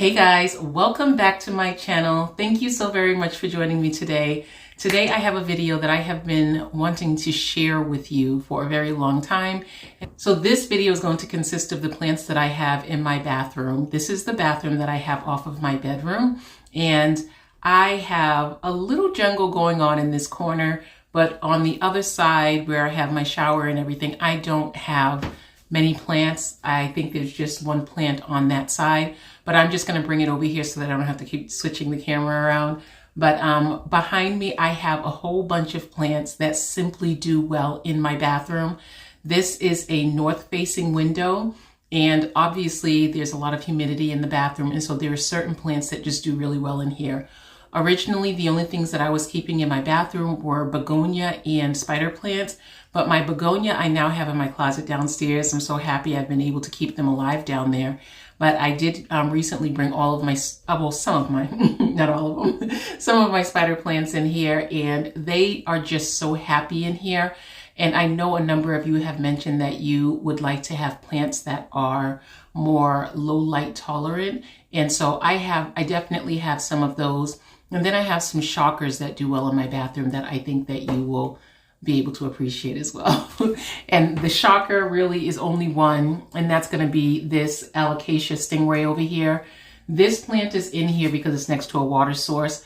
Hey guys, welcome back to my channel. Thank you so very much for joining me today. Today I have a video that I have been wanting to share with you for a very long time. So this video is going to consist of the plants that I have in my bathroom. This is the bathroom that I have off of my bedroom, and I have a little jungle going on in this corner, but on the other side where I have my shower and everything, I don't have many plants. I think there's just one plant on that side, but I'm just going to bring it over here so that I don't have to keep switching the camera around. But behind me, I have a whole bunch of plants that simply do well in my bathroom. This is a north-facing window, and obviously there's a lot of humidity in the bathroom, and so there are certain plants that just do really well in here. Originally, the only things that I was keeping in my bathroom were begonia and spider plants, but my begonia I now have in my closet downstairs. I'm so happy I've been able to keep them alive down there. But I did recently bring all of my, well, some of my, not all of them, some of my spider plants in here, and they are just so happy in here. And I know a number of you have mentioned that you would like to have plants that are more low light tolerant. And so I definitely have some of those. And then I have some shockers that do well in my bathroom that I think that you will be able to appreciate as well. And the shocker really is only one, and that's going to be this alocasia stingray over here. This plant is in here because it's next to a water source.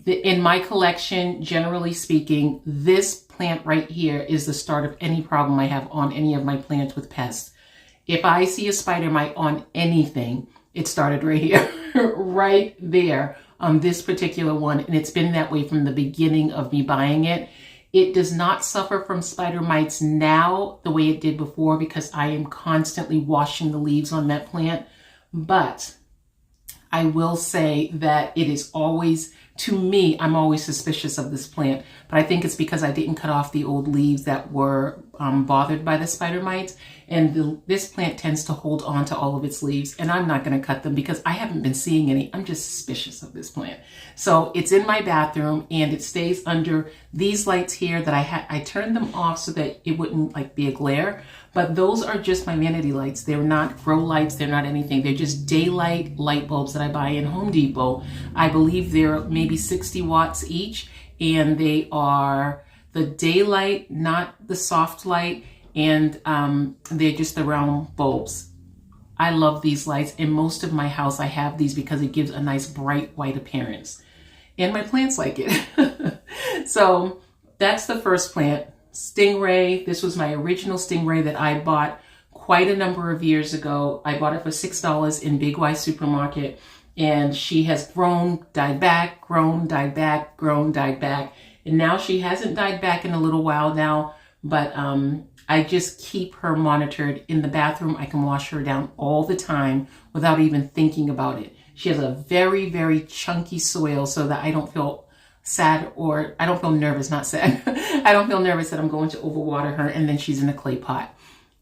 In my collection, generally speaking, this plant right here is the start of any problem I have on any of my plants with pests. If I see a spider mite on anything, it started right here, right there on this particular one. And it's been that way from the beginning of me buying it. It does not suffer from spider mites now the way it did before because I am constantly washing the leaves on that plant. But I will say that it is always, to me, I'm always suspicious of this plant. But I think it's because I didn't cut off the old leaves that were bothered by the spider mites. And this plant tends to hold on to all of its leaves. And I'm not going to cut them because I haven't been seeing any. I'm just suspicious of this plant. So it's in my bathroom and it stays under these lights here that I turned them off so that it wouldn't like be a glare. But those are just my vanity lights. They're not grow lights. They're not anything. They're just daylight light bulbs that I buy in Home Depot. I believe they're maybe 60 watts each. And they are the daylight, not the soft light. And they're just the round bulbs. I love these lights. In most of my house, I have these because it gives a nice bright white appearance. And my plants like it. So that's the first plant. Stingray. This was my original stingray that I bought quite a number of years ago. I bought it for $6 in Big Y Supermarket. And she has grown, died back, grown, died back, grown, died back. And now she hasn't died back in a little while now. But I just keep her monitored in the bathroom. I can wash her down all the time without even thinking about it. She has a very, very chunky soil so that I don't feel sad, or I don't feel nervous, not sad. I don't feel nervous that I'm going to overwater her and then she's in a clay pot.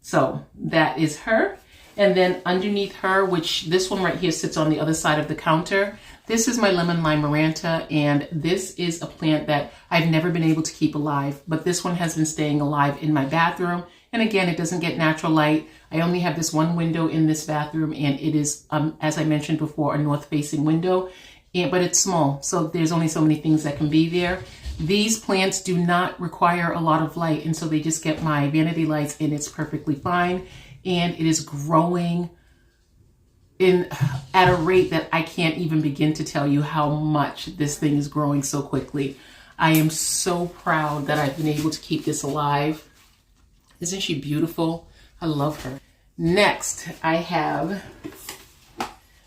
So that is her. And then underneath her, which this one right here sits on the other side of the counter, this is my lemon lime maranta, and this is a plant that I've never been able to keep alive, but this one has been staying alive in my bathroom. And again, it doesn't get natural light. I only have this one window in this bathroom, and it is, as I mentioned before, a north-facing window, but it's small, so there's only so many things that can be there. These plants do not require a lot of light, and so they just get my vanity lights, and it's perfectly fine. And it is growing at a rate that I can't even begin to tell you how much this thing is growing so quickly. I am so proud that I've been able to keep this alive. Isn't she beautiful? I love her. Next, I have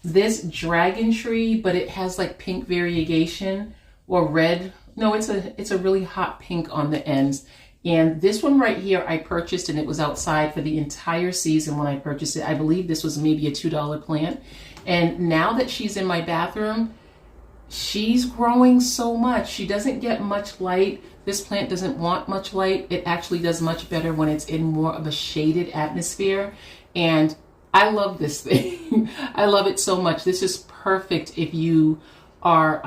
this dragon tree, but it has like pink variegation or red. No, it's a really hot pink on the ends. And this one right here I purchased, and it was outside for the entire season when I purchased it. I believe this was maybe a $2 plant. And now that she's in my bathroom, she's growing so much. She doesn't get much light. This plant doesn't want much light. It actually does much better when it's in more of a shaded atmosphere. And I love this thing. I love it so much. This is perfect if you are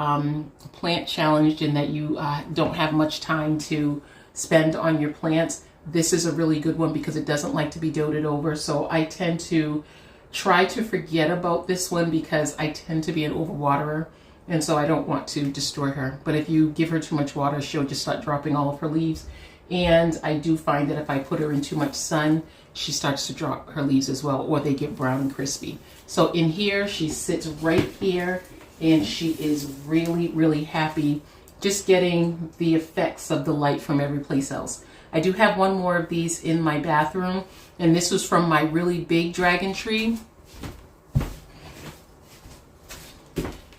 plant challenged and that you don't have much time to spend on your plants. This is a really good one because it doesn't like to be doted over. So I tend to try to forget about this one because I tend to be an overwaterer, and so I don't want to destroy her. But if you give her too much water, she'll just start dropping all of her leaves. And I do find that if I put her in too much sun, she starts to drop her leaves as well, or they get brown and crispy. So in here, she sits right here, and she is really, really happy just getting the effects of the light from every place else. I do have one more of these in my bathroom, and this was from my really big dragon tree.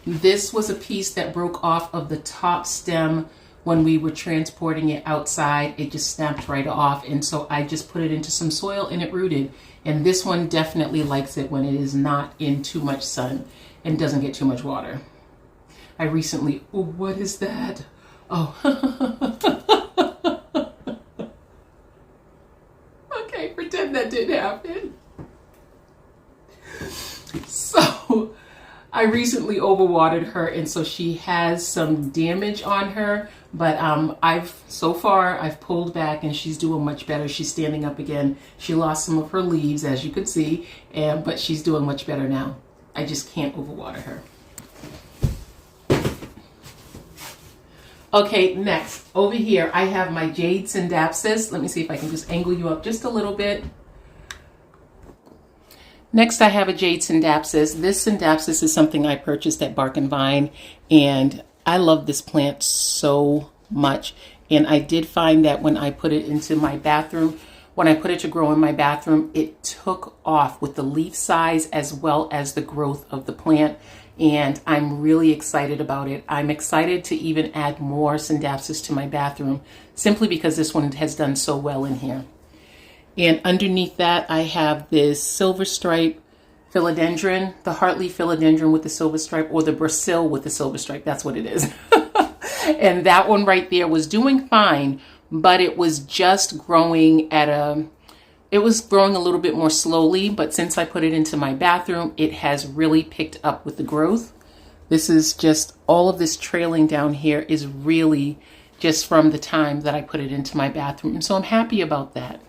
This was a piece that broke off of the top stem when we were transporting it outside. It just snapped right off, and so I just put it into some soil and it rooted. And this one definitely likes it when it is not in too much sun and doesn't get too much water. I recently, oh, what is that? Oh, okay, pretend that didn't happen. So I recently overwatered her, and so she has some damage on her, but so far I've pulled back and she's doing much better. She's standing up again. She lost some of her leaves, as you could see, but she's doing much better now. I just can't overwater her. Okay, next, over here I have my Jade Syndapsis. Let me see if I can just angle you up just a little bit. Next, I have a Jade Syndapsis. This Syndapsis is something I purchased at Bark and Vine, and I love this plant so much. And I did find that when I put it into my bathroom, when I put it to grow in my bathroom, it took off with the leaf size as well as the growth of the plant. And I'm really excited about it. I'm excited to even add more Syndapsis to my bathroom simply because this one has done so well in here. And underneath that, I have this silver stripe philodendron, the heartleaf philodendron with the silver stripe, or the Brazil with the silver stripe. That's what it is. And that one right there was doing fine, but it was just growing it was growing a little bit more slowly. But since I put it into my bathroom, it has really picked up with the growth. This is just, all of this trailing down here is really just from the time that I put it into my bathroom. And so I'm happy about that.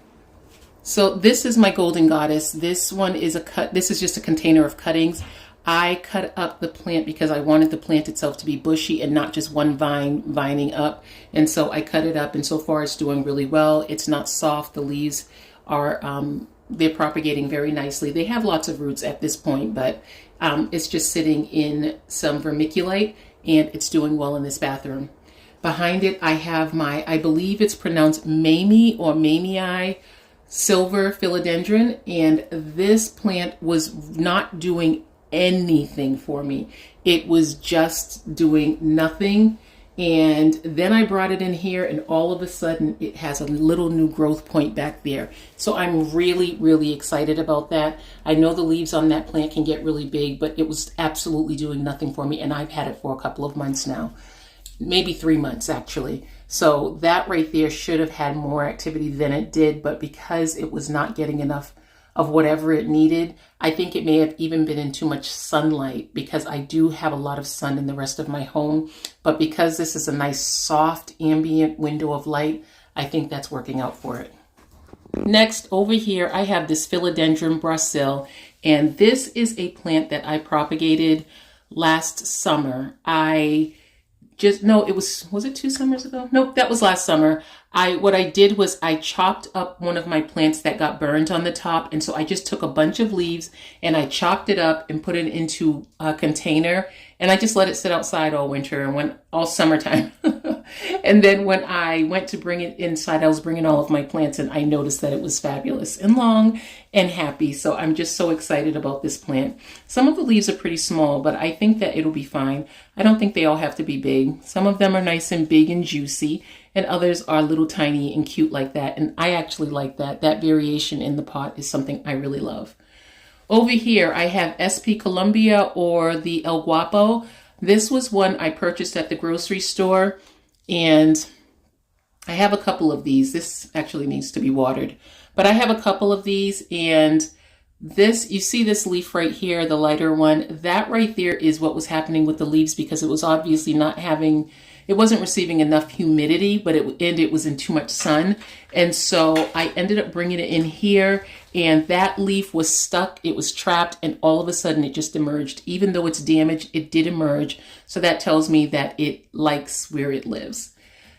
So this is my golden goddess. This one is this is just a container of cuttings. I cut up the plant because I wanted the plant itself to be bushy and not just one vine vining up. And so I cut it up, and so far it's doing really well. It's not soft. The leaves are, they're propagating very nicely. They have lots of roots at this point, but it's just sitting in some vermiculite, and it's doing well in this bathroom. Behind it, I have my, I believe it's pronounced Mamie or Mamie silver philodendron, and this plant was not doing anything for me. It was just doing nothing. And then I brought it in here, and all of a sudden it has a little new growth point back there. So I'm really, really excited about that. I know the leaves on that plant can get really big, but it was absolutely doing nothing for me. And I've had it for a couple of months now, maybe 3 months actually. So that right there should have had more activity than it did, but because it was not getting enough of whatever it needed, I think it may have even been in too much sunlight, because I do have a lot of sun in the rest of my home. But because this is a nice soft ambient window of light, I think that's working out for it. Next, over here, I have this philodendron Brazil, and this is a plant that I propagated last summer. Was it 2 summers ago? Nope, that was last summer. What I did was I chopped up one of my plants that got burned on the top. And so I just took a bunch of leaves and I chopped it up and put it into a container. And I just let it sit outside all winter and all summertime. And then when I went to bring it inside, I was bringing all of my plants, and I noticed that it was fabulous and long and happy. So I'm just so excited about this plant. Some of the leaves are pretty small, but I think that it'll be fine. I don't think they all have to be big. Some of them are nice and big and juicy, and others are little tiny and cute like that. And I actually like that. That variation in the pot is something I really love. Over here, I have SP Columbia, or the El Guapo. This was one I purchased at the grocery store, and I have a couple of these. This actually needs to be watered, but I have a couple of these, and this, you see this leaf right here, the lighter one, that right there is what was happening with the leaves, because it was obviously it wasn't receiving enough humidity, but it was in too much sun. And so I ended up bringing it in here, and that leaf was stuck, it was trapped, and all of a sudden it just emerged. Even though it's damaged, it did emerge. So that tells me that it likes where it lives.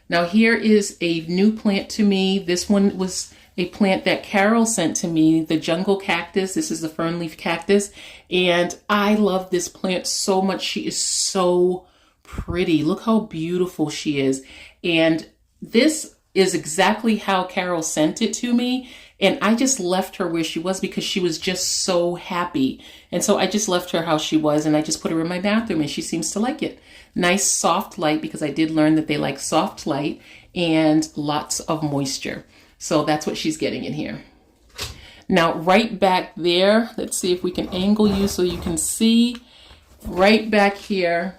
Now here is a new plant to me. This one was a plant that Carol sent to me, the jungle cactus. This is the fern leaf cactus, and I love this plant so much. She is so pretty. Look how beautiful she is. And this is exactly how Carol sent it to me. And I just left her where she was because she was just so happy. And so I just left her how she was, and I just put her in my bathroom, and she seems to like it. Nice soft light, because I did learn that they like soft light and lots of moisture. So that's what she's getting in here. Now, right back there, let's see if we can angle you so you can see. Right back here,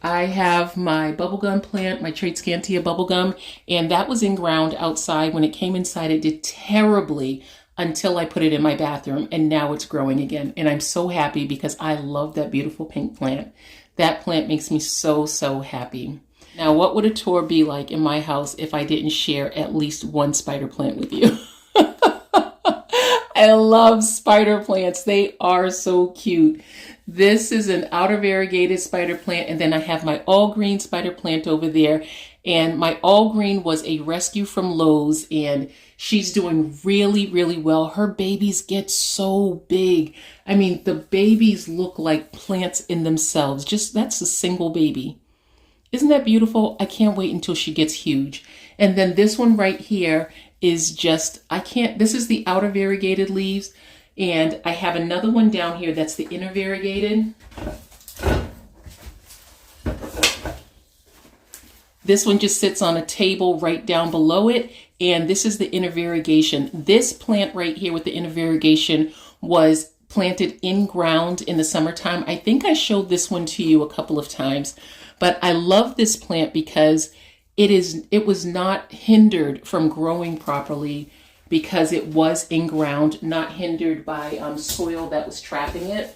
I have my bubblegum plant, my Tradescantia bubblegum, and that was in ground outside. When it came inside, it did terribly until I put it in my bathroom, and now it's growing again. And I'm so happy because I love that beautiful pink plant. That plant makes me so, so happy. Now, what would a tour be like in my house if I didn't share at least one spider plant with you? I love spider plants. They are so cute. This is an outer variegated spider plant, and then I have my all green spider plant over there. And my all green was a rescue from Lowe's, and she's doing really, really well. Her babies get so big. I mean, the babies look like plants in themselves. Just, that's a single baby. Isn't that beautiful? I can't wait until she gets huge. And then this one right here is just, this is the outer variegated leaves. And I have another one down here that's the inner variegated. This one just sits on a table right down below it. And this is the inner variegation. This plant right here with the inner variegation was planted in ground in the summertime. I think I showed this one to you a couple of times. But I love this plant because it was not hindered from growing properly because it was in ground, not hindered by soil that was trapping it.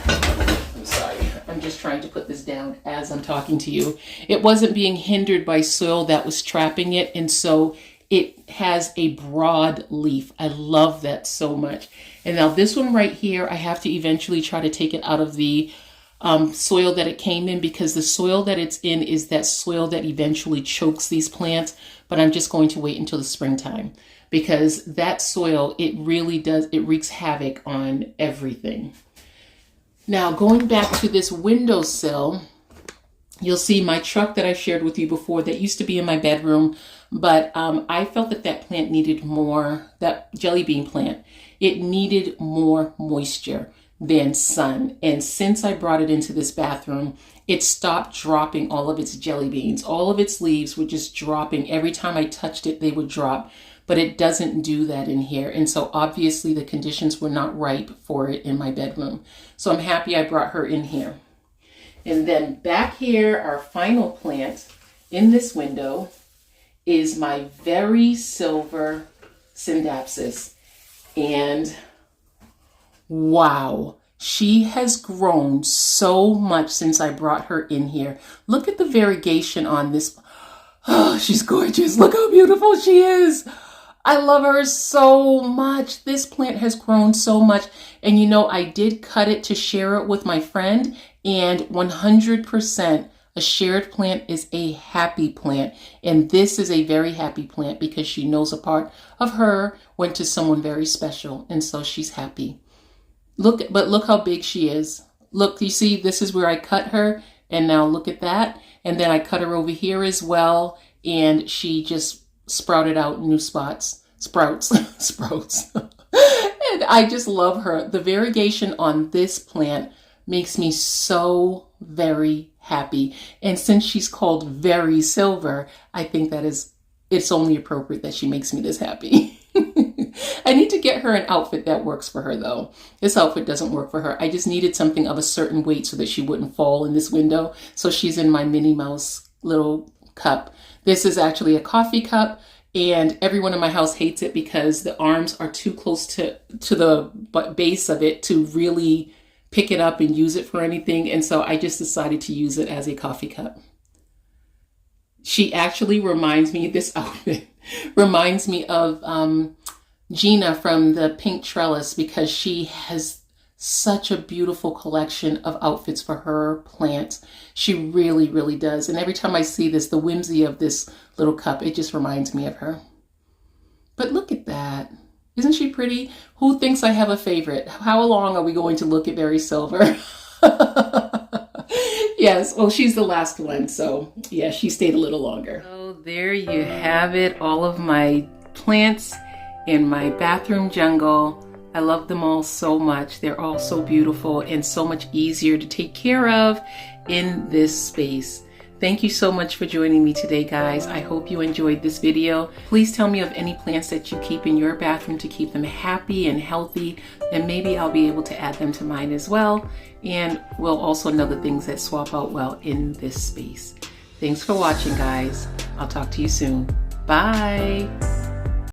I'm sorry, I'm just trying to put this down as I'm talking to you. It wasn't being hindered by soil that was trapping it, and so it has a broad leaf. I love that so much. And now this one right here, I have to eventually try to take it out of the soil that it came in, because the soil that it's in is that soil that eventually chokes these plants. But I'm just going to wait until the springtime, because that soil, it really does, it wreaks havoc on everything. Now, going back to this windowsill, you'll see my truck that I shared with you before that used to be in my bedroom, but I felt that that plant needed more, that jelly bean plant, it needed more moisture than sun. And since I brought it into this bathroom, it stopped dropping all of its jelly beans. All of its leaves were just dropping. Every time I touched it, they would drop. But it doesn't do that in here. And so obviously the conditions were not ripe for it in my bedroom. So I'm happy I brought her in here. And then back here, our final plant in this window is my very silver Syndapsis. And wow, she has grown so much since I brought her in here. Look at the variegation on this. Oh, she's gorgeous. Look how beautiful she is. I love her so much. This plant has grown so much. And you know, I did cut it to share it with my friend, and 100% a shared plant is a happy plant. And this is a very happy plant because she knows a part of her went to someone very special. And so she's happy. But look how big she is. Look, you see, this is where I cut her. And now look at that. And then I cut her over here as well. And she just sprouted out new sprouts. And I just love her. The variegation on this plant makes me so very happy. And since she's called Very Silver, I think that it's only appropriate that she makes me this happy. I need to get her an outfit that works for her though. This outfit doesn't work for her. I just needed something of a certain weight so that she wouldn't fall in this window. So she's in my Minnie Mouse little cup. This is actually a coffee cup, and everyone in my house hates it because the arms are too close to the base of it to really pick it up and use it for anything. And so I just decided to use it as a coffee cup. She actually reminds me, this outfit reminds me of Gina from the Pink Trellis, because she has such a beautiful collection of outfits for her plants. She really, really does. And every time I see this, the whimsy of this little cup, it just reminds me of her. But look at that. Isn't she pretty? Who thinks I have a favorite? How long are we going to look at Berry Silver? Yes, well, she's the last one, so yeah, she stayed a little longer. So there you have it, all of my plants in my bathroom jungle. I love them all so much. They're all so beautiful and so much easier to take care of in this space. Thank you so much for joining me today, guys. I hope you enjoyed this video. Please tell me of any plants that you keep in your bathroom to keep them happy and healthy, and maybe I'll be able to add them to mine as well. And we'll also know the things that swap out well in this space. Thanks for watching, guys. I'll talk to you soon. Bye.